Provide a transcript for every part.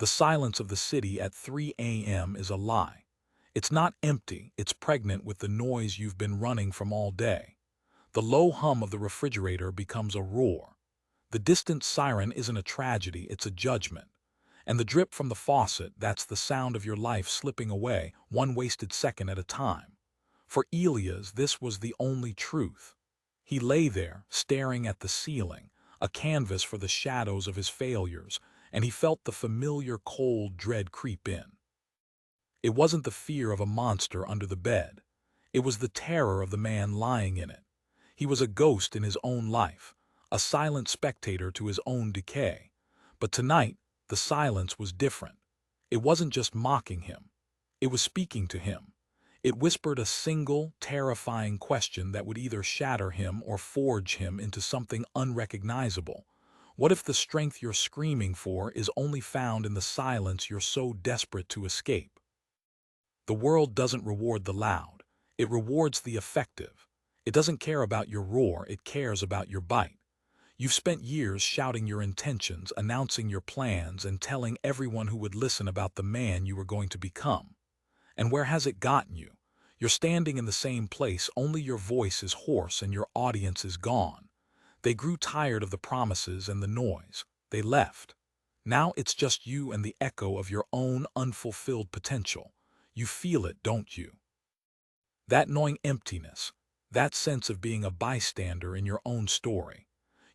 The silence of the city at 3 a.m. is a lie. It's not empty, it's pregnant with the noise you've been running from all day. The low hum of the refrigerator becomes a roar. The distant siren isn't a tragedy, it's a judgment. And the drip from the faucet, that's the sound of your life slipping away, one wasted second at a time. For Elias, this was the only truth. He lay there, staring at the ceiling, a canvas for the shadows of his failures, and he felt the familiar cold dread creep in. It wasn't the fear of a monster under the bed. It was the terror of the man lying in it. He was a ghost in his own life, a silent spectator to his own decay. But tonight, the silence was different. It wasn't just mocking him. It was speaking to him. It whispered a single, terrifying question that would either shatter him or forge him into something unrecognizable. What if the strength you're screaming for is only found in the silence you're so desperate to escape? The world doesn't reward the loud. It rewards the effective. It doesn't care about your roar, it cares about your bite. You've spent years shouting your intentions, announcing your plans, and telling everyone who would listen about the man you were going to become. And where has it gotten you? You're standing in the same place, only your voice is hoarse and your audience is gone. They grew tired of the promises and the noise. They left. Now it's just you and the echo of your own unfulfilled potential. You feel it, don't you? That gnawing emptiness, that sense of being a bystander in your own story.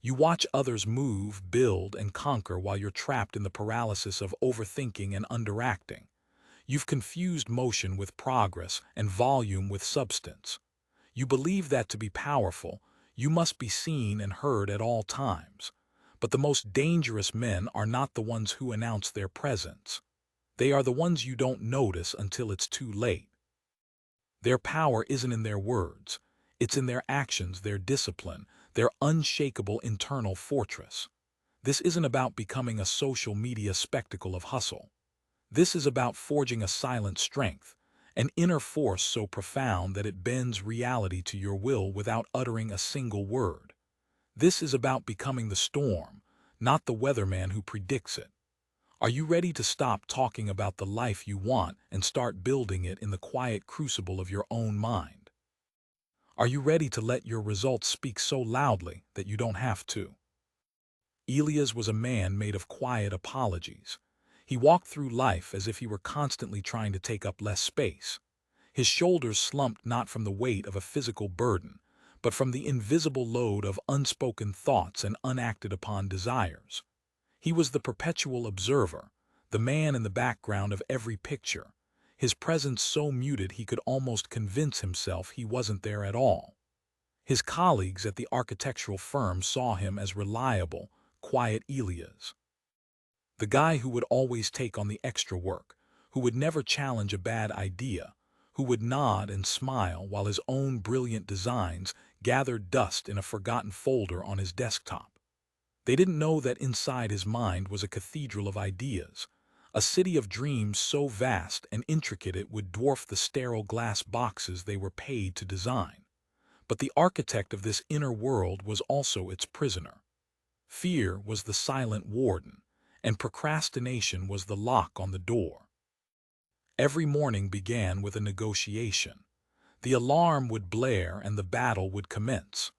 You watch others move, build, and conquer while you're trapped in the paralysis of overthinking and underacting. You've confused motion with progress and volume with substance. You believe that to be powerful, you must be seen and heard at all times. But the most dangerous men are not the ones who announce their presence. They are the ones you don't notice until it's too late. Their power isn't in their words. It's in their actions, their discipline, their unshakable internal fortress. This isn't about becoming a social media spectacle of hustle. This is about forging a silent strength, an inner force so profound that it bends reality to your will without uttering a single word. This is about becoming the storm, not the weatherman who predicts it. Are you ready to stop talking about the life you want and start building it in the quiet crucible of your own mind? Are you ready to let your results speak so loudly that you don't have to? Elias was a man made of quiet apologies. He walked through life as if he were constantly trying to take up less space. His shoulders slumped not from the weight of a physical burden, but from the invisible load of unspoken thoughts and unacted upon desires. He was the perpetual observer, the man in the background of every picture, his presence so muted he could almost convince himself he wasn't there at all. His colleagues at the architectural firm saw him as reliable, quiet Elias. The guy who would always take on the extra work, who would never challenge a bad idea, who would nod and smile while his own brilliant designs gathered dust in a forgotten folder on his desktop. They didn't know that inside his mind was a cathedral of ideas, a city of dreams so vast and intricate it would dwarf the sterile glass boxes they were paid to design. But the architect of this inner world was also its prisoner. Fear was the silent warden, and procrastination was the lock on the door. Every morning began with a negotiation. The alarm would blare and the battle would commence.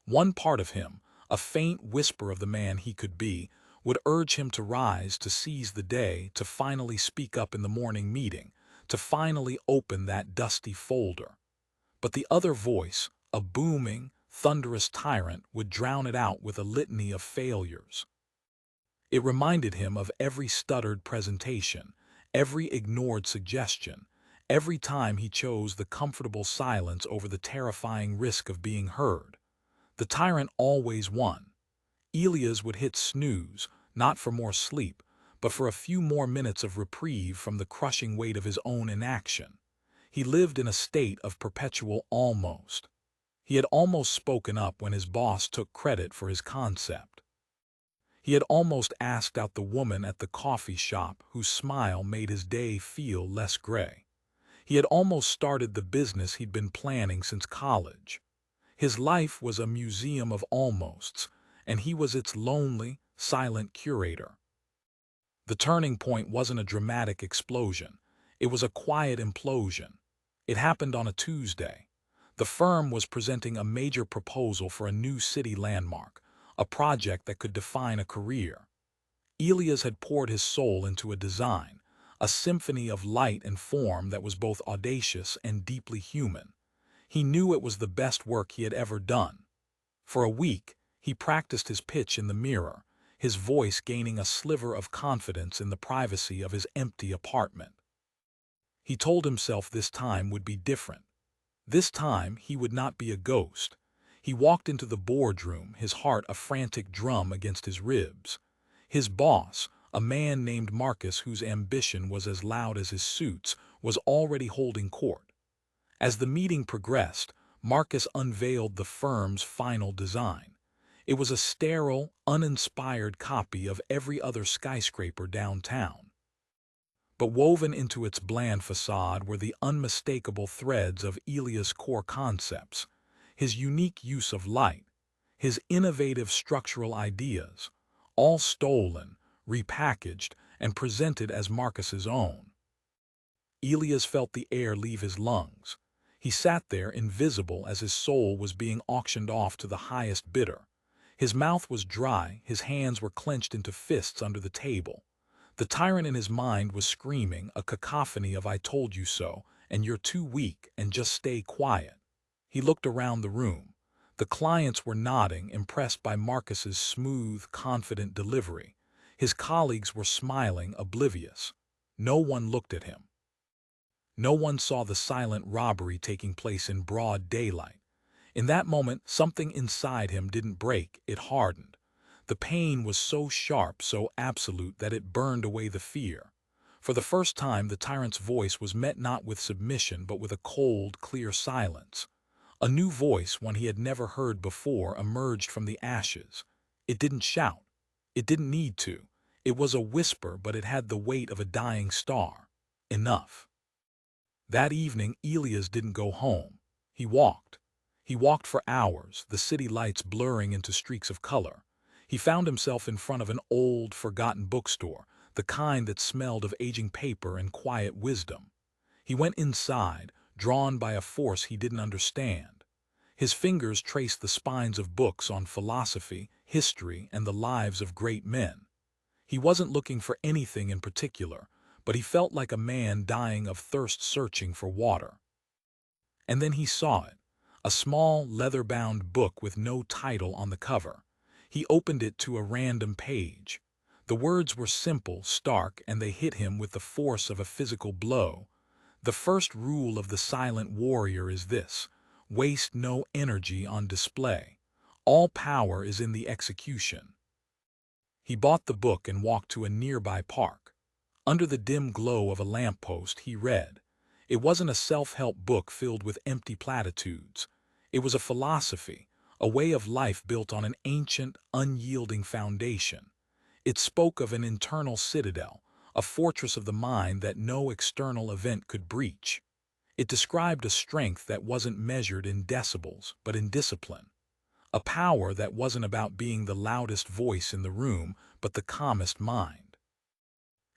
One part of him, a faint whisper of the man he could be, would urge him to rise, to seize the day, to finally speak up in the morning meeting, to finally open that dusty folder. But the other voice, a booming, thunderous tyrant, would drown it out with a litany of failures. It reminded him of every stuttered presentation, every ignored suggestion, every time he chose the comfortable silence over the terrifying risk of being heard. The tyrant always won. Elias would hit snooze, not for more sleep, but for a few more minutes of reprieve from the crushing weight of his own inaction. He lived in a state of perpetual almost. He had almost spoken up when his boss took credit for his concept. He had almost asked out the woman at the coffee shop whose smile made his day feel less gray. He had almost started the business he'd been planning since college. His life was a museum of almosts, and he was its lonely, silent curator. The turning point wasn't a dramatic explosion. It was a quiet implosion. It happened on a Tuesday. The firm was presenting a major proposal for a new city landmark, a project that could define a career. Elias had poured his soul into a design, a symphony of light and form that was both audacious and deeply human. He knew it was the best work he had ever done. For a week, he practiced his pitch in the mirror, his voice gaining a sliver of confidence in the privacy of his empty apartment. He told himself this time would be different. This time, he would not be a ghost. He walked into the boardroom, his heart a frantic drum against his ribs. His boss, a man named Marcus whose ambition was as loud as his suits, was already holding court. As the meeting progressed, Marcus unveiled the firm's final design. It was a sterile, uninspired copy of every other skyscraper downtown. But woven into its bland facade were the unmistakable threads of Elias' core concepts, his unique use of light, his innovative structural ideas, all stolen, repackaged, and presented as Marcus's own. Elias felt the air leave his lungs. He sat there invisible as his soul was being auctioned off to the highest bidder. His mouth was dry, his hands were clenched into fists under the table. The tyrant in his mind was screaming, a cacophony of "I told you so," and "You're too weak," and "Just stay quiet." He looked around the room. The clients were nodding, impressed by Marcus's smooth, confident delivery. His colleagues were smiling, oblivious. No one looked at him. No one saw the silent robbery taking place in broad daylight. In that moment, something inside him didn't break, it hardened. The pain was so sharp, so absolute, that it burned away the fear. For the first time, the tyrant's voice was met not with submission, but with a cold, clear silence. A new voice, one he had never heard before, emerged from the ashes. It didn't shout. It didn't need to. It was a whisper, but it had the weight of a dying star. Enough. That evening, Elias didn't go home. He walked. He walked for hours, the city lights blurring into streaks of color. He found himself in front of an old, forgotten bookstore, the kind that smelled of aging paper and quiet wisdom. He went inside, drawn by a force he didn't understand. His fingers traced the spines of books on philosophy, history, and the lives of great men. He wasn't looking for anything in particular, but he felt like a man dying of thirst searching for water. And then he saw it, a small, leather-bound book with no title on the cover. He opened it to a random page. The words were simple, stark, and they hit him with the force of a physical blow. The first rule of the silent warrior is this: waste no energy on display. All power is in the execution. He bought the book and walked to a nearby park. Under the dim glow of a lamppost, he read. It wasn't a self-help book filled with empty platitudes. It was a philosophy, a way of life built on an ancient, unyielding foundation. It spoke of an internal citadel, a fortress of the mind that no external event could breach. It described a strength that wasn't measured in decibels, but in discipline. A power that wasn't about being the loudest voice in the room, but the calmest mind.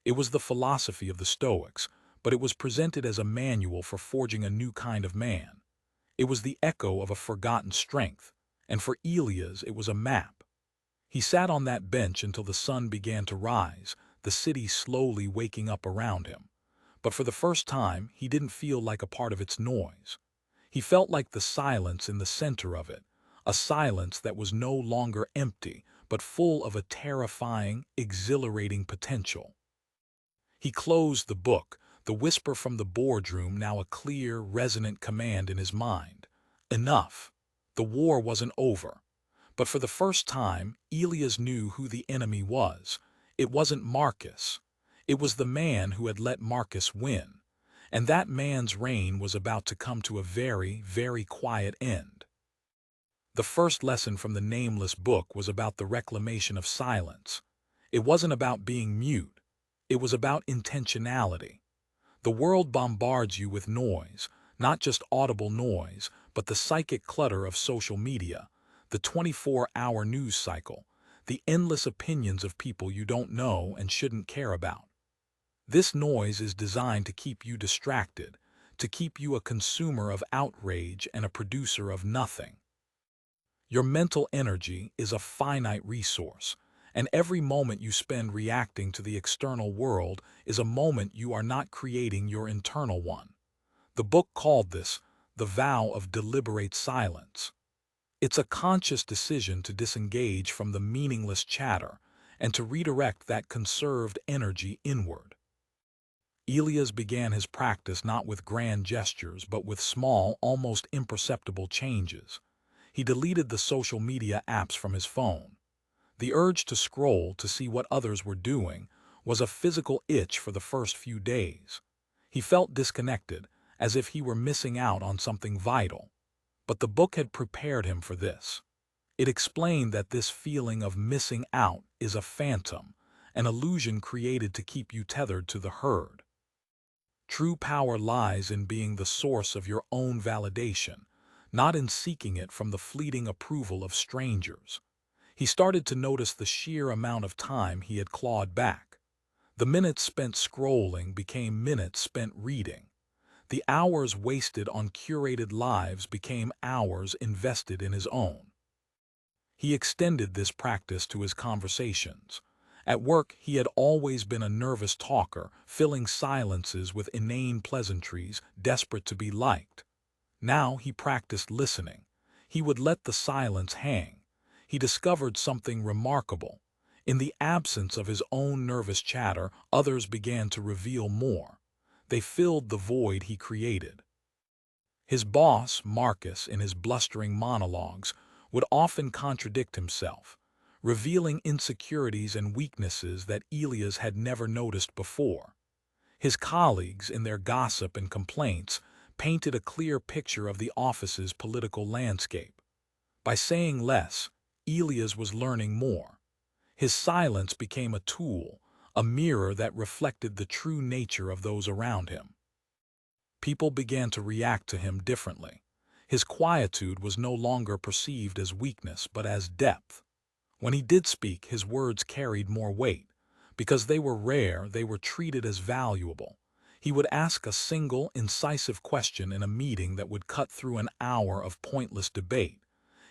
It was the philosophy of the Stoics, but it was presented as a manual for forging a new kind of man. It was the echo of a forgotten strength, and for Elias it was a map. He sat on that bench until the sun began to rise, the city slowly waking up around him. But for the first time, he didn't feel like a part of its noise. He felt like the silence in the center of it, a silence that was no longer empty, but full of a terrifying, exhilarating potential. He closed the book, the whisper from the boardroom now a clear, resonant command in his mind. Enough. The war wasn't over. But for the first time, Elias knew who the enemy was. It wasn't Marcus. It was the man who had let Marcus win. And that man's reign was about to come to a very, very quiet end. The first lesson from the nameless book was about the reclamation of silence. It wasn't about being mute. It was about intentionality. The world bombards you with noise, not just audible noise, but the psychic clutter of social media, the 24-hour news cycle, the endless opinions of people you don't know and shouldn't care about. This noise is designed to keep you distracted, to keep you a consumer of outrage and a producer of nothing. Your mental energy is a finite resource, and every moment you spend reacting to the external world is a moment you are not creating your internal one. The book called this the vow of deliberate silence. It's a conscious decision to disengage from the meaningless chatter and to redirect that conserved energy inward. Elias began his practice not with grand gestures but with small, almost imperceptible changes. He deleted the social media apps from his phone. The urge to scroll to see what others were doing was a physical itch for the first few days. He felt disconnected, as if he were missing out on something vital. But the book had prepared him for this. It explained that this feeling of missing out is a phantom, an illusion created to keep you tethered to the herd. True power lies in being the source of your own validation, not in seeking it from the fleeting approval of strangers. He started to notice the sheer amount of time he had clawed back. The minutes spent scrolling became minutes spent reading. The hours wasted on curated lives became hours invested in his own. He extended this practice to his conversations. At work, he had always been a nervous talker, filling silences with inane pleasantries, desperate to be liked. Now he practiced listening. He would let the silence hang. He discovered something remarkable. In the absence of his own nervous chatter, others began to reveal more. They filled the void he created. His boss, Marcus, in his blustering monologues, would often contradict himself, revealing insecurities and weaknesses that Elias had never noticed before. His colleagues, in their gossip and complaints, painted a clear picture of the office's political landscape. By saying less, Elias was learning more. His silence became a tool, a mirror that reflected the true nature of those around him. People began to react to him differently. His quietude was no longer perceived as weakness but as depth. When he did speak, his words carried more weight. Because they were rare, they were treated as valuable. He would ask a single, incisive question in a meeting that would cut through an hour of pointless debate.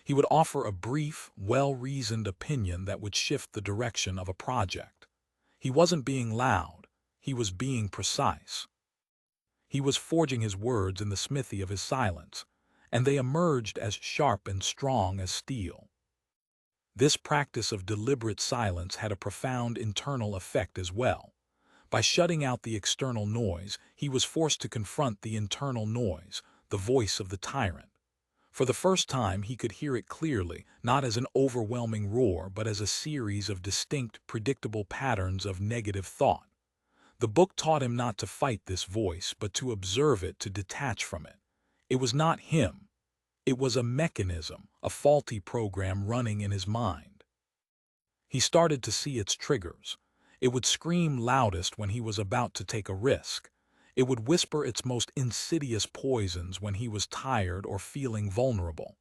He would offer a brief, well-reasoned opinion that would shift the direction of a project. He wasn't being loud, he was being precise. He was forging his words in the smithy of his silence, and they emerged as sharp and strong as steel. This practice of deliberate silence had a profound internal effect as well. By shutting out the external noise, he was forced to confront the internal noise, the voice of the tyrant. For the first time, he could hear it clearly, not as an overwhelming roar, but as a series of distinct, predictable patterns of negative thought. The book taught him not to fight this voice, but to observe it, to detach from it. It was not him. It was a mechanism, a faulty program running in his mind. He started to see its triggers. It would scream loudest when he was about to take a risk. It would whisper its most insidious poisons when he was tired or feeling vulnerable.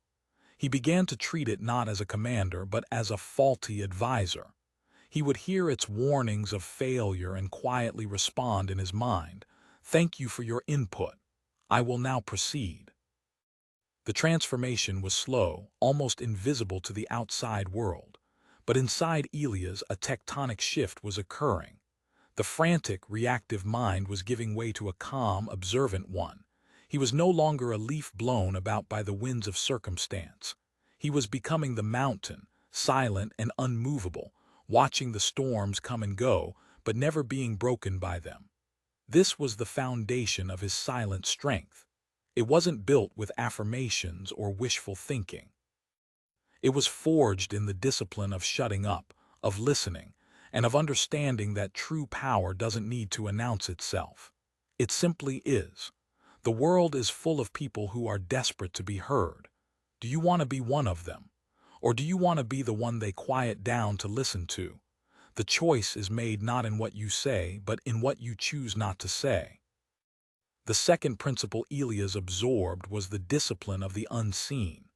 He began to treat it not as a commander, but as a faulty advisor. He would hear its warnings of failure and quietly respond in his mind, "Thank you for your input. I will now proceed." The transformation was slow, almost invisible to the outside world. But inside Elias, a tectonic shift was occurring. The frantic, reactive mind was giving way to a calm, observant one. He was no longer a leaf blown about by the winds of circumstance. He was becoming the mountain, silent and unmovable, watching the storms come and go, but never being broken by them. This was the foundation of his silent strength. It wasn't built with affirmations or wishful thinking. It was forged in the discipline of shutting up, of listening, and of understanding that true power doesn't need to announce itself. It simply is. The world is full of people who are desperate to be heard. Do you want to be one of them? Or do you want to be the one they quiet down to listen to? The choice is made not in what you say, but in what you choose not to say. The second principle Elias absorbed was the discipline of the unseen.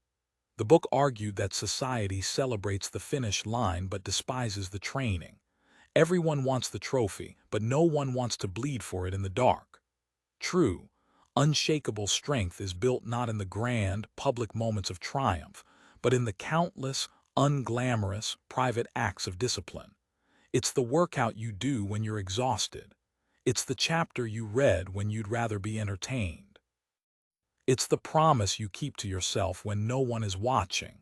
The book argued that society celebrates the finish line but despises the training. Everyone wants the trophy, but no one wants to bleed for it in the dark. True, unshakable strength is built not in the grand, public moments of triumph, but in the countless, unglamorous, private acts of discipline. It's the workout you do when you're exhausted. It's the chapter you read when you'd rather be entertained. It's the promise you keep to yourself when no one is watching.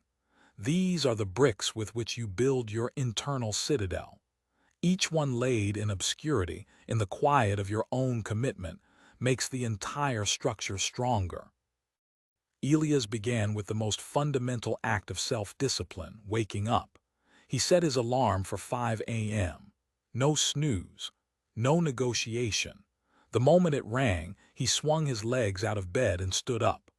These are the bricks with which you build your internal citadel. Each one laid in obscurity, in the quiet of your own commitment, makes the entire structure stronger. Elias began with the most fundamental act of self-discipline, waking up. He set his alarm for 5 a.m. No snooze, no negotiation. The moment it rang, he swung his legs out of bed and stood up.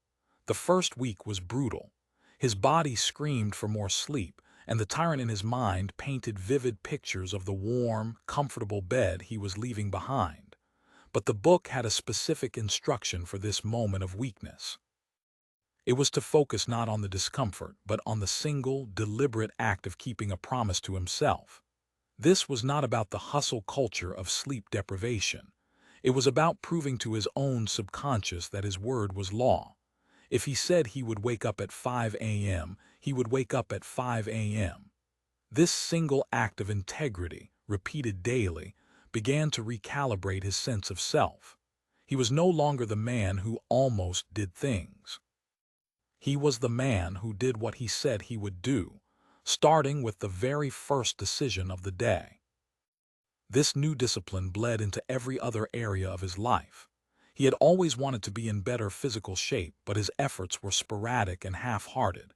The first week was brutal. His body screamed for more sleep, and the tyrant in his mind painted vivid pictures of the warm, comfortable bed he was leaving behind. But the book had a specific instruction for this moment of weakness. It was to focus not on the discomfort, but on the single, deliberate act of keeping a promise to himself. This was not about the hustle culture of sleep deprivation. It was about proving to his own subconscious that his word was law. If he said he would wake up at 5 a.m., he would wake up at 5 a.m. This single act of integrity, repeated daily, began to recalibrate his sense of self. He was no longer the man who almost did things. He was the man who did what he said he would do, starting with the very first decision of the day. This new discipline bled into every other area of his life. He had always wanted to be in better physical shape, but his efforts were sporadic and half-hearted.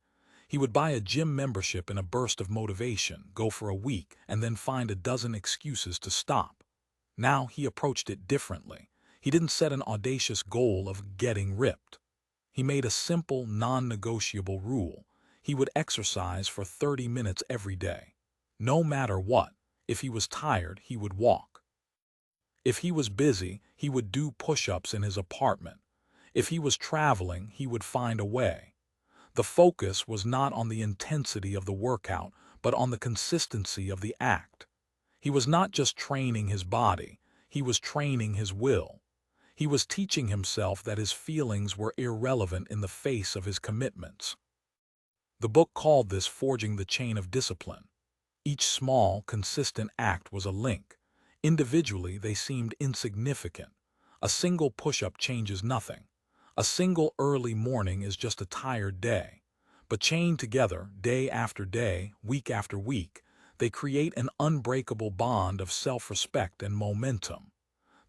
He would buy a gym membership in a burst of motivation, go for a week, and then find a dozen excuses to stop. Now he approached it differently. He didn't set an audacious goal of getting ripped. He made a simple, non-negotiable rule. He would exercise for 30 minutes every day. No matter what, if he was tired, he would walk. If he was busy, he would do push-ups in his apartment. If he was traveling, he would find a way. The focus was not on the intensity of the workout, but on the consistency of the act. He was not just training his body, he was training his will. He was teaching himself that his feelings were irrelevant in the face of his commitments. The book called this forging the chain of discipline. Each small, consistent act was a link. Individually, they seemed insignificant. A single push-up changes nothing. A single early morning is just a tired day. But chained together, day after day, week after week, they create an unbreakable bond of self-respect and momentum.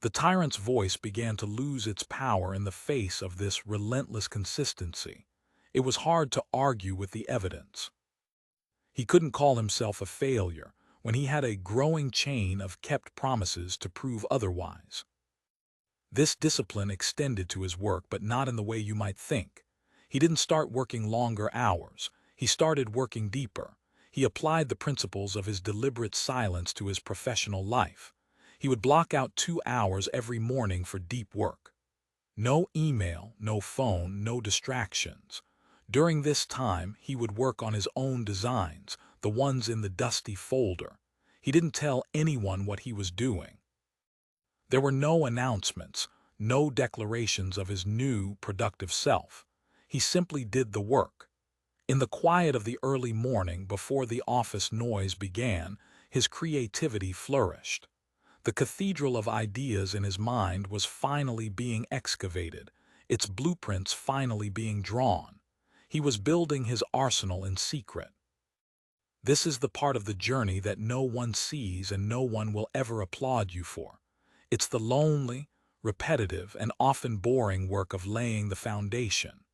The tyrant's voice began to lose its power in the face of this relentless consistency. It was hard to argue with the evidence. He couldn't call himself a failure when he had a growing chain of kept promises to prove otherwise. This discipline extended to his work, but not in the way you might think. He didn't start working longer hours. He started working deeper. He applied the principles of his deliberate silence to his professional life. He would block out 2 hours every morning for deep work. No email, no phone, no distractions. During this time, he would work on his own designs, the ones in the dusty folder. He didn't tell anyone what he was doing. There were no announcements, no declarations of his new, productive self. He simply did the work. In the quiet of the early morning, before the office noise began, his creativity flourished. The cathedral of ideas in his mind was finally being excavated, its blueprints finally being drawn. He was building his arsenal in secret. This is the part of the journey that no one sees and no one will ever applaud you for. It's the lonely, repetitive, and often boring work of laying the foundation.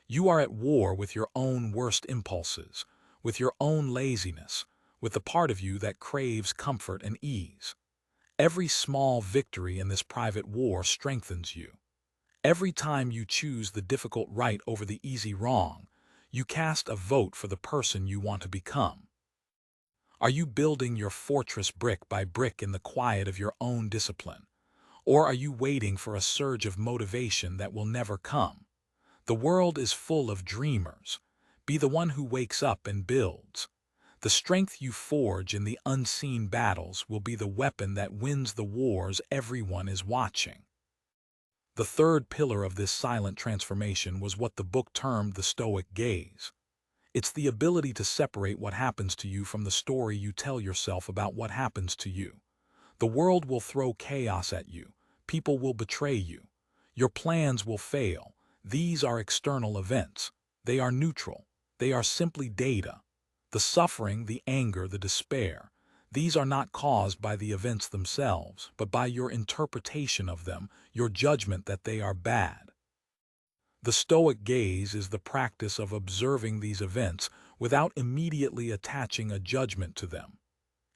You are at war with your own worst impulses, with your own laziness, with the part of you that craves comfort and ease. Every small victory in this private war strengthens you. Every time you choose the difficult right over the easy wrong, you cast a vote for the person you want to become. Are you building your fortress brick by brick in the quiet of your own discipline? Or are you waiting for a surge of motivation that will never come? The world is full of dreamers, Be the one who wakes up and builds. The strength you forge in the unseen battles will be the weapon that wins the wars everyone is watching. The third pillar of this silent transformation was what the book termed the Stoic gaze. It's the ability to separate what happens to you from the story you tell yourself about what happens to you. The world will throw chaos at you. People will betray you. Your plans will fail. These are external events. They are neutral. They are simply data. The suffering, the anger, the despair, these are not caused by the events themselves, but by your interpretation of them, your judgment that they are bad. The Stoic gaze is the practice of observing these events without immediately attaching a judgment to them.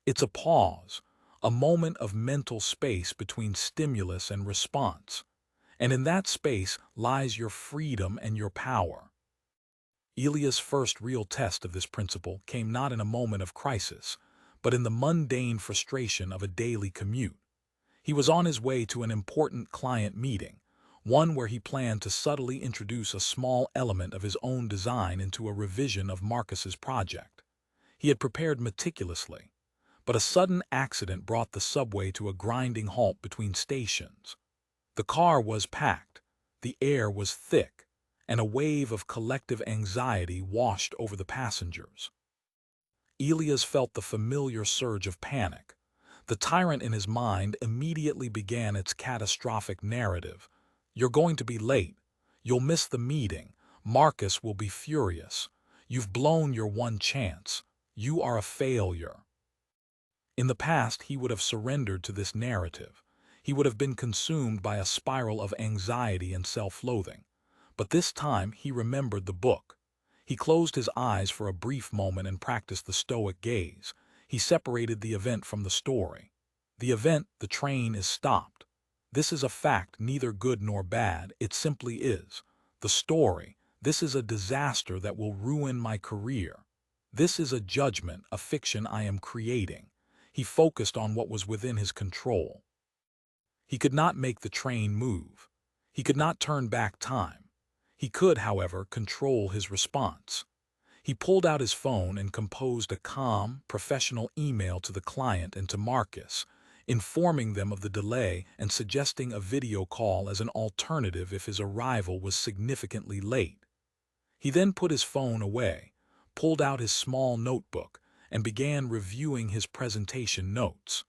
It's a pause, a moment of mental space between stimulus and response. And in that space lies your freedom and your power. Elia's first real test of this principle came not in a moment of crisis, but in the mundane frustration of a daily commute. He was on his way to an important client meeting, one where he planned to subtly introduce a small element of his own design into a revision of Marcus's project. He had prepared meticulously, but a sudden accident brought the subway to a grinding halt between stations. The car was packed, the air was thick, and a wave of collective anxiety washed over the passengers. Elias felt the familiar surge of panic. The tyrant in his mind immediately began its catastrophic narrative. You're going to be late. You'll miss the meeting. Marcus will be furious. You've blown your one chance. You are a failure. In the past, he would have surrendered to this narrative. He would have been consumed by a spiral of anxiety and self-loathing. But this time, he remembered the book. He closed his eyes for a brief moment and practiced the Stoic gaze. He separated the event from the story. The event, the train, is stopped. This is a fact, neither good nor bad. It simply is. The story, this is a disaster that will ruin my career. This is a judgment, a fiction I am creating. He focused on what was within his control. He could not make the train move. He could not turn back time. He could, however, control his response. He pulled out his phone and composed a calm, professional email to the client and to Marcus, informing them of the delay and suggesting a video call as an alternative if his arrival was significantly late. He then put his phone away, pulled out his small notebook, and began reviewing his presentation notes.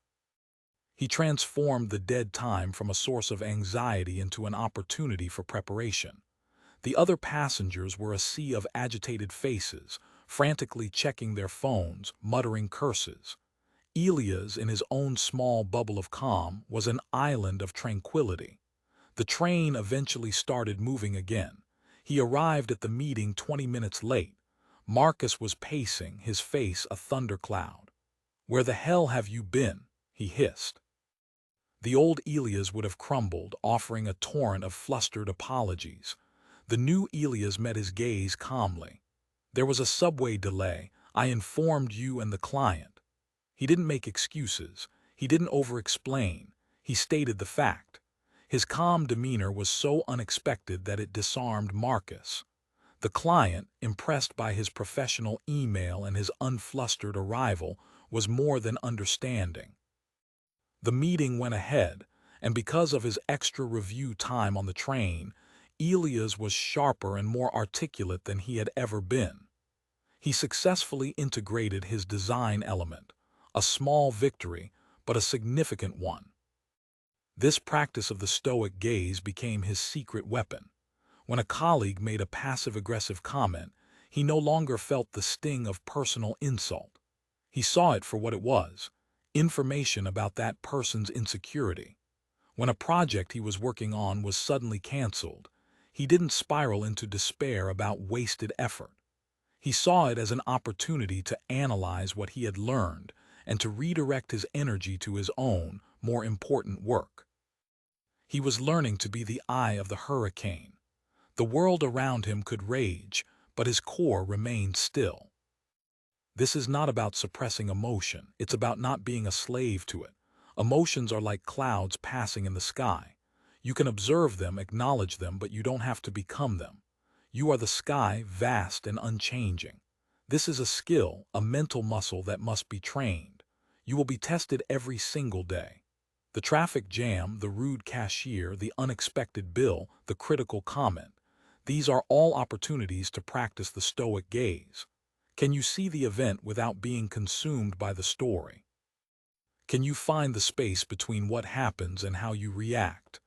He transformed the dead time from a source of anxiety into an opportunity for preparation. The other passengers were a sea of agitated faces, frantically checking their phones, muttering curses. Elias, in his own small bubble of calm, was an island of tranquility. The train eventually started moving again. He arrived at the meeting 20 minutes late. Marcus was pacing, his face a thundercloud. "Where the hell have you been?" he hissed. The old Elias would have crumbled, offering a torrent of flustered apologies. The new Elias met his gaze calmly. "There was a subway delay. I informed you and the client." He didn't make excuses. He didn't over-explain. He stated the fact. His calm demeanor was so unexpected that it disarmed Marcus. The client, impressed by his professional email and his unflustered arrival, was more than understanding. The meeting went ahead, and because of his extra review time on the train, Elias was sharper and more articulate than he had ever been. He successfully integrated his design element, a small victory, but a significant one. This practice of the Stoic gaze became his secret weapon. When a colleague made a passive-aggressive comment, he no longer felt the sting of personal insult. He saw it for what it was, information about that person's insecurity. When a project he was working on was suddenly canceled, he didn't spiral into despair about wasted effort. He saw it as an opportunity to analyze what he had learned and to redirect his energy to his own, more important work. He was learning to be the eye of the hurricane. The world around him could rage, but his core remained still. This is not about suppressing emotion. It's about not being a slave to it. Emotions are like clouds passing in the sky. You can observe them, acknowledge them, but you don't have to become them. You are the sky, vast and unchanging. This is a skill, a mental muscle that must be trained. You will be tested every single day. The traffic jam, the rude cashier, the unexpected bill, the critical comment. These are all opportunities to practice the Stoic gaze. Can you see the event without being consumed by the story? Can you find the space between what happens and how you react?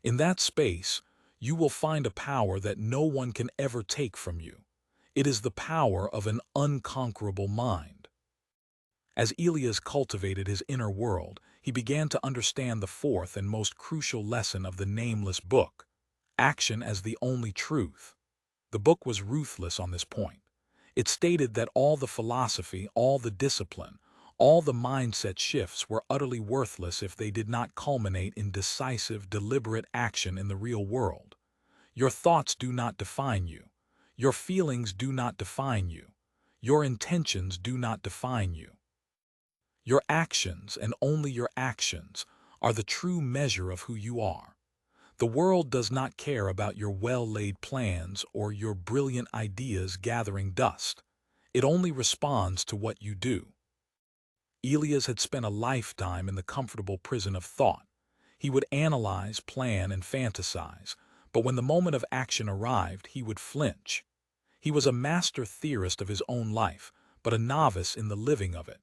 In that space, you will find a power that no one can ever take from you. It is the power of an unconquerable mind. As Elias cultivated his inner world, he began to understand the fourth and most crucial lesson of the nameless book: action as the only truth. The book was ruthless on this point. It stated that all the philosophy, all the discipline, all the mindset shifts were utterly worthless if they did not culminate in decisive, deliberate action in the real world. Your thoughts do not define you. Your feelings do not define you. Your intentions do not define you. Your actions, and only your actions, are the true measure of who you are. The world does not care about your well-laid plans or your brilliant ideas gathering dust. It only responds to what you do. Elias had spent a lifetime in the comfortable prison of thought. He would analyze, plan, and fantasize, but when the moment of action arrived, he would flinch. He was a master theorist of his own life, but a novice in the living of it.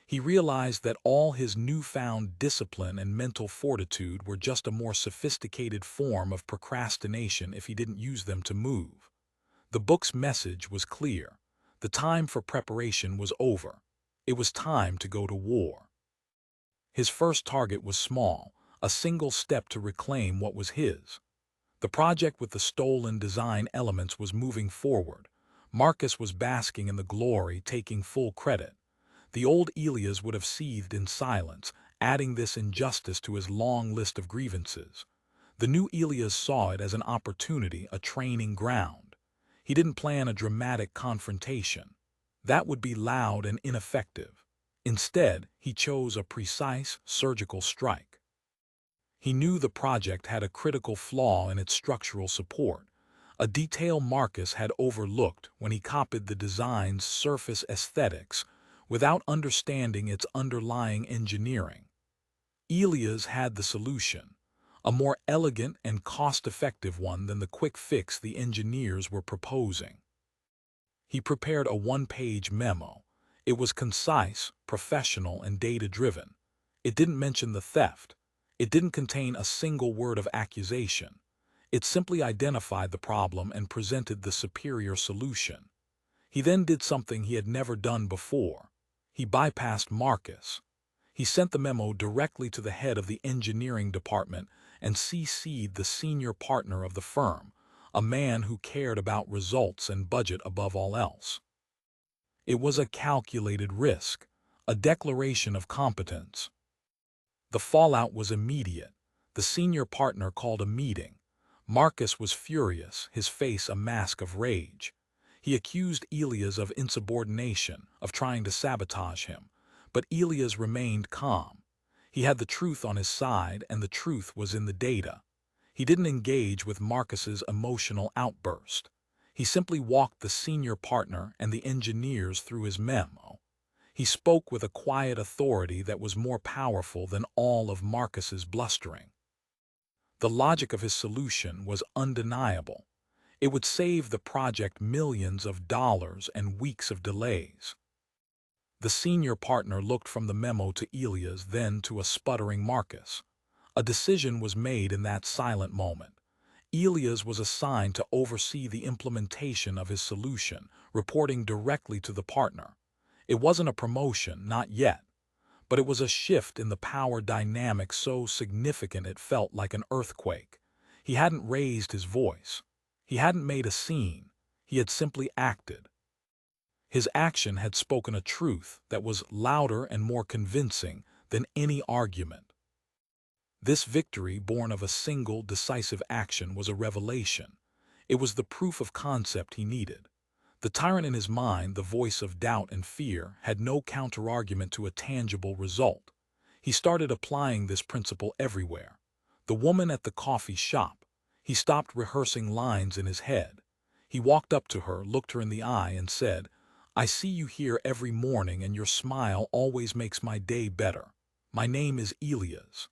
He realized that all his newfound discipline and mental fortitude were just a more sophisticated form of procrastination if he didn't use them to move. The book's message was clear. The time for preparation was over. It was time to go to war. His first target was small, a single step to reclaim what was his. The project with the stolen design elements was moving forward. Marcus was basking in the glory, taking full credit. The old Elias would have seethed in silence, adding this injustice to his long list of grievances. The new Elias saw it as an opportunity, a training ground. He didn't plan a dramatic confrontation. That would be loud and ineffective. Instead, he chose a precise, surgical strike. He knew the project had a critical flaw in its structural support, a detail Marcus had overlooked when he copied the design's surface aesthetics without understanding its underlying engineering. Elias had the solution, a more elegant and cost-effective one than the quick fix the engineers were proposing. He prepared a one-page memo. It was concise, professional, and data-driven. It didn't mention the theft. It didn't contain a single word of accusation. It simply identified the problem and presented the superior solution. He then did something he had never done before. He bypassed Marcus. He sent the memo directly to the head of the engineering department and CC'd the senior partner of the firm, a man who cared about results and budget above all else. It was a calculated risk, a declaration of competence. The fallout was immediate. The senior partner called a meeting. Marcus was furious, his face a mask of rage. He accused Elias of insubordination, of trying to sabotage him, but Elias remained calm. He had the truth on his side, and the truth was in the data. He didn't engage with Marcus's emotional outburst. He simply walked the senior partner and the engineers through his memo. He spoke with a quiet authority that was more powerful than all of Marcus's blustering. The logic of his solution was undeniable. It would save the project millions of dollars and weeks of delays. The senior partner looked from the memo to Elias, then to a sputtering Marcus. A decision was made in that silent moment. Elias was assigned to oversee the implementation of his solution, reporting directly to the partner. It wasn't a promotion, not yet, but it was a shift in the power dynamic so significant it felt like an earthquake. He hadn't raised his voice. He hadn't made a scene. He had simply acted. His action had spoken a truth that was louder and more convincing than any argument. This victory, born of a single, decisive action, was a revelation. It was the proof of concept he needed. The tyrant in his mind, the voice of doubt and fear, had no counterargument to a tangible result. He started applying this principle everywhere. The woman at the coffee shop. He stopped rehearsing lines in his head. He walked up to her, looked her in the eye, and said, "I see you here every morning, and your smile always makes my day better. My name is Elias.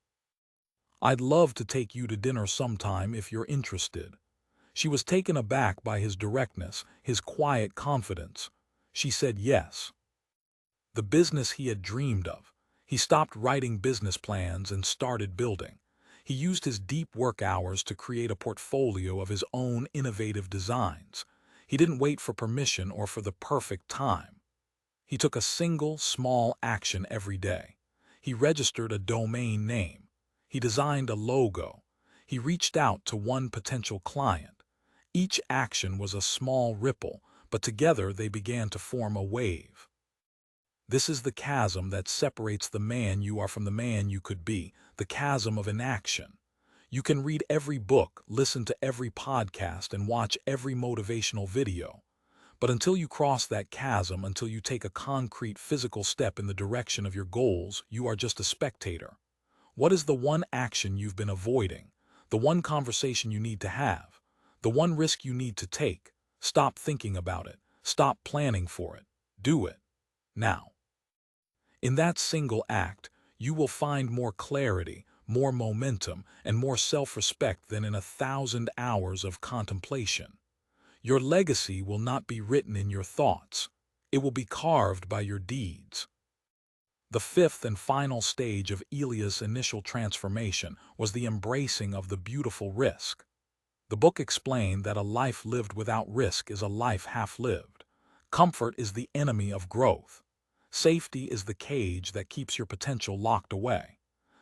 I'd love to take you to dinner sometime if you're interested." She was taken aback by his directness, his quiet confidence. She said yes. The business he had dreamed of. He stopped writing business plans and started building. He used his deep work hours to create a portfolio of his own innovative designs. He didn't wait for permission or for the perfect time. He took a single, small action every day. He registered a domain name. He designed a logo. He reached out to one potential client. Each action was a small ripple, but together they began to form a wave. This is the chasm that separates the man you are from the man you could be, the chasm of inaction. You can read every book, listen to every podcast, and watch every motivational video. But until you cross that chasm, until you take a concrete physical step in the direction of your goals, you are just a spectator. What is the one action you've been avoiding? The one conversation you need to have? The one risk you need to take? Stop thinking about it. Stop planning for it. Do it. Now. In that single act, you will find more clarity, more momentum, and more self-respect than in 1,000 hours of contemplation. Your legacy will not be written in your thoughts. It will be carved by your deeds. The fifth and final stage of Elias' initial transformation was the embracing of the beautiful risk. The book explained that a life lived without risk is a life half-lived. Comfort is the enemy of growth. Safety is the cage that keeps your potential locked away.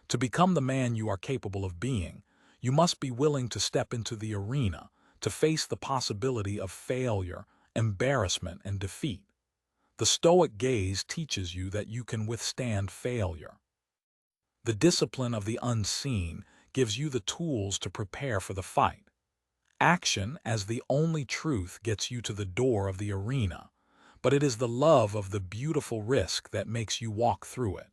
To become the man you are capable of being, you must be willing to step into the arena, to face the possibility of failure, embarrassment, and defeat. The Stoic gaze teaches you that you can withstand failure. The discipline of the unseen gives you the tools to prepare for the fight. Action, as the only truth, gets you to the door of the arena, but it is the love of the beautiful risk that makes you walk through it.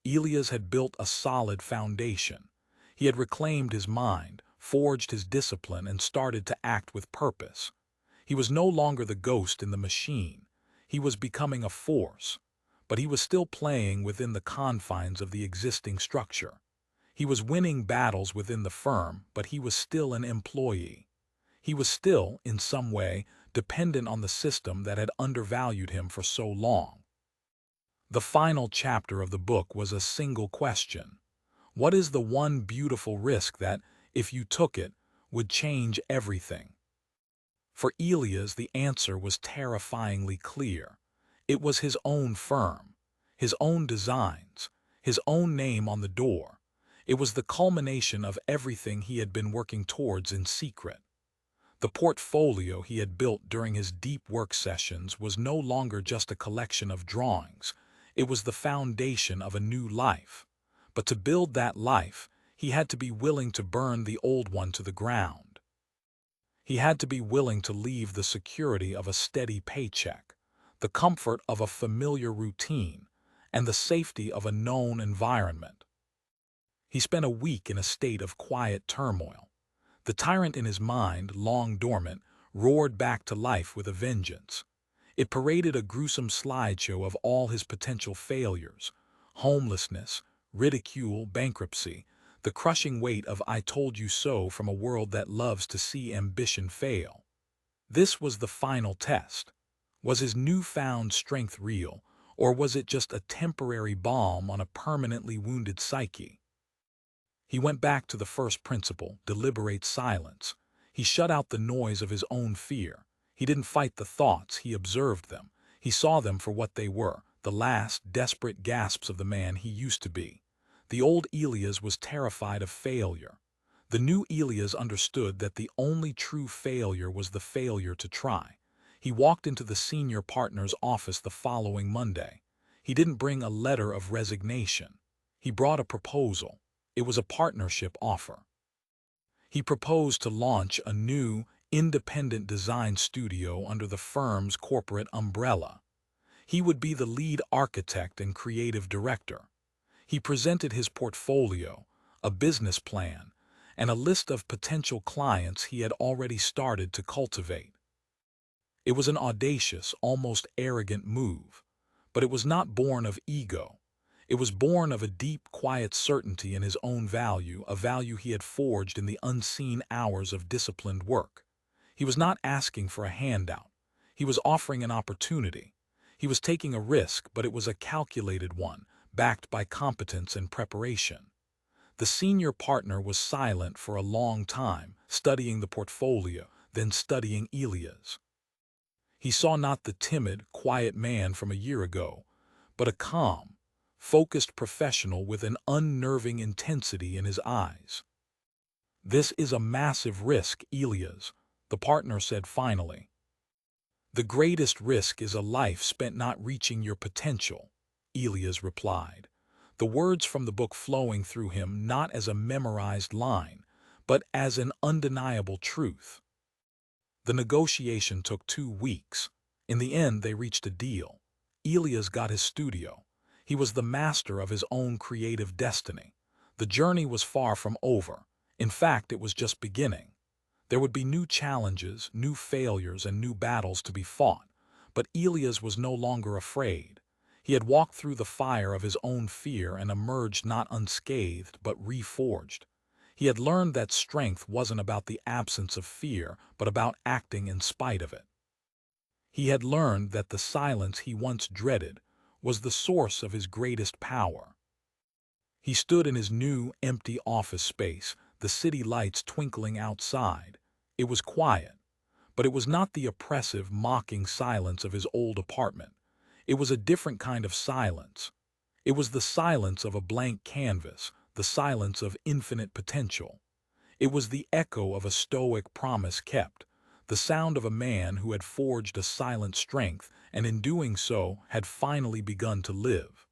Elias had built a solid foundation. He had reclaimed his mind, forged his discipline, and started to act with purpose. He was no longer the ghost in the machine. He was becoming a force, but he was still playing within the confines of the existing structure. He was winning battles within the firm, but he was still an employee. He was still, in some way, dependent on the system that had undervalued him for so long. The final chapter of the book was a single question. What is the one beautiful risk that, if you took it, would change everything? For Elias, the answer was terrifyingly clear. It was his own firm, his own designs, his own name on the door. It was the culmination of everything he had been working towards in secret. The portfolio he had built during his deep work sessions was no longer just a collection of drawings. It was the foundation of a new life. But to build that life, he had to be willing to burn the old one to the ground. He had to be willing to leave the security of a steady paycheck, the comfort of a familiar routine, and the safety of a known environment. He spent a week in a state of quiet turmoil. The tyrant in his mind, long dormant, roared back to life with a vengeance. It paraded a gruesome slideshow of all his potential failures: homelessness, ridicule, bankruptcy, the crushing weight of "I told you so" from a world that loves to see ambition fail. This was the final test. Was his newfound strength real, or was it just a temporary balm on a permanently wounded psyche? He went back to the first principle, deliberate silence. He shut out the noise of his own fear. He didn't fight the thoughts, he observed them. He saw them for what they were, the last, desperate gasps of the man he used to be. The old Elias was terrified of failure. The new Elias understood that the only true failure was the failure to try. He walked into the senior partner's office the following Monday. He didn't bring a letter of resignation. He brought a proposal. It was a partnership offer. He proposed to launch a new, independent design studio under the firm's corporate umbrella. He would be the lead architect and creative director. He presented his portfolio, a business plan, and a list of potential clients he had already started to cultivate. It was an audacious, almost arrogant move, but it was not born of ego. It was born of a deep, quiet certainty in his own value, a value he had forged in the unseen hours of disciplined work. He was not asking for a handout. He was offering an opportunity. He was taking a risk, but it was a calculated one, backed by competence and preparation. The senior partner was silent for a long time, studying the portfolio, then studying Elias. He saw not the timid, quiet man from a year ago, but a calm, focused professional with an unnerving intensity in his eyes. "This is a massive risk, Elias," the partner said finally. "The greatest risk is a life spent not reaching your potential," Elias replied, the words from the book flowing through him not as a memorized line, but as an undeniable truth. The negotiation took 2 weeks. In the end, they reached a deal. Elias got his studio. He was the master of his own creative destiny. The journey was far from over. In fact, it was just beginning. There would be new challenges, new failures, and new battles to be fought. But Elias was no longer afraid. He had walked through the fire of his own fear and emerged not unscathed, but reforged. He had learned that strength wasn't about the absence of fear, but about acting in spite of it. He had learned that the silence he once dreaded was the source of his greatest power. He stood in his new, empty office space, the city lights twinkling outside. It was quiet, but it was not the oppressive, mocking silence of his old apartment. It was a different kind of silence. It was the silence of a blank canvas, the silence of infinite potential. It was the echo of a Stoic promise kept, the sound of a man who had forged a silent strength and in doing so had finally begun to live.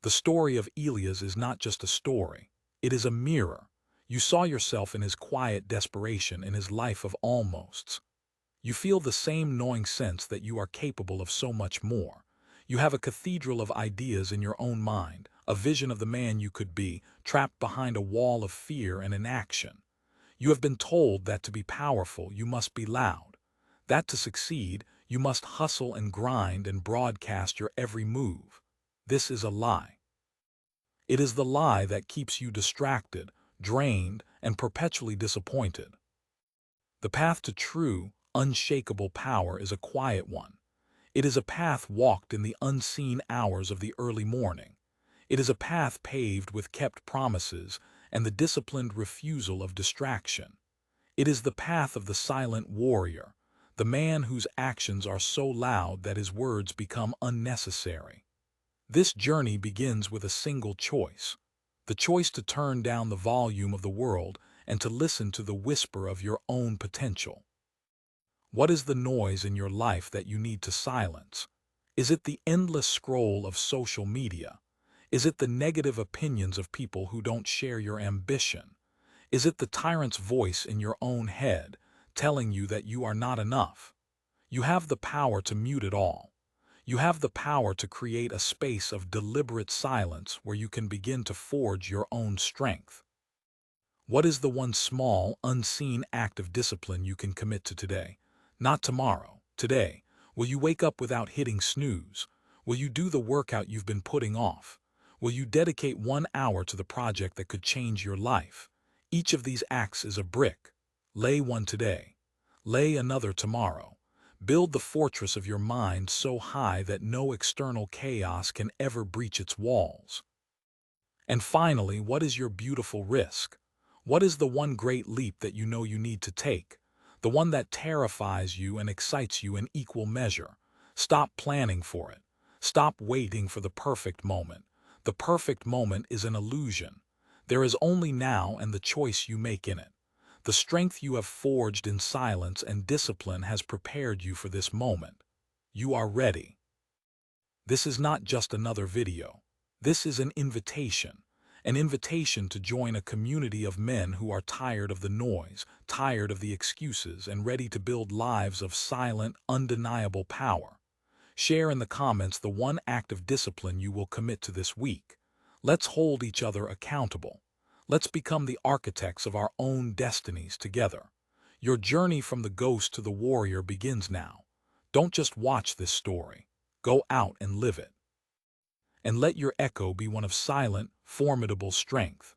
The story of Elias is not just a story. It is a mirror. You saw yourself in his quiet desperation, in his life of almosts. You feel the same gnawing sense that you are capable of so much more. You have a cathedral of ideas in your own mind, a vision of the man you could be, trapped behind a wall of fear and inaction. You have been told that to be powerful, you must be loud. That to succeed, you must hustle and grind and broadcast your every move. This is a lie. It is the lie that keeps you distracted, drained, and perpetually disappointed. The path to true, unshakable power is a quiet one. It is a path walked in the unseen hours of the early morning. It is a path paved with kept promises and the disciplined refusal of distraction. It is the path of the silent warrior, the man whose actions are so loud that his words become unnecessary. This journey begins with a single choice, the choice to turn down the volume of the world and to listen to the whisper of your own potential. What is the noise in your life that you need to silence? Is it the endless scroll of social media? Is it the negative opinions of people who don't share your ambition? Is it the tyrant's voice in your own head telling you that you are not enough? You have the power to mute it all. You have the power to create a space of deliberate silence where you can begin to forge your own strength. What is the one small, unseen act of discipline you can commit to today? Not tomorrow, today. Will you wake up without hitting snooze? Will you do the workout you've been putting off? Will you dedicate 1 hour to the project that could change your life? Each of these acts is a brick. Lay one today. Lay another tomorrow. Build the fortress of your mind so high that no external chaos can ever breach its walls. And finally, what is your beautiful risk? What is the one great leap that you know you need to take? The one that terrifies you and excites you in equal measure. Stop planning for it. Stop waiting for the perfect moment. The perfect moment is an illusion. There is only now and the choice you make in it. The strength you have forged in silence and discipline has prepared you for this moment. You are ready. This is not just another video. This is an invitation to join a community of men who are tired of the noise, tired of the excuses, and ready to build lives of silent, undeniable power. Share in the comments the one act of discipline you will commit to this week. Let's hold each other accountable. Let's become the architects of our own destinies together. Your journey from the ghost to the warrior begins now. Don't just watch this story. Go out and live it. And let your echo be one of silent, formidable strength.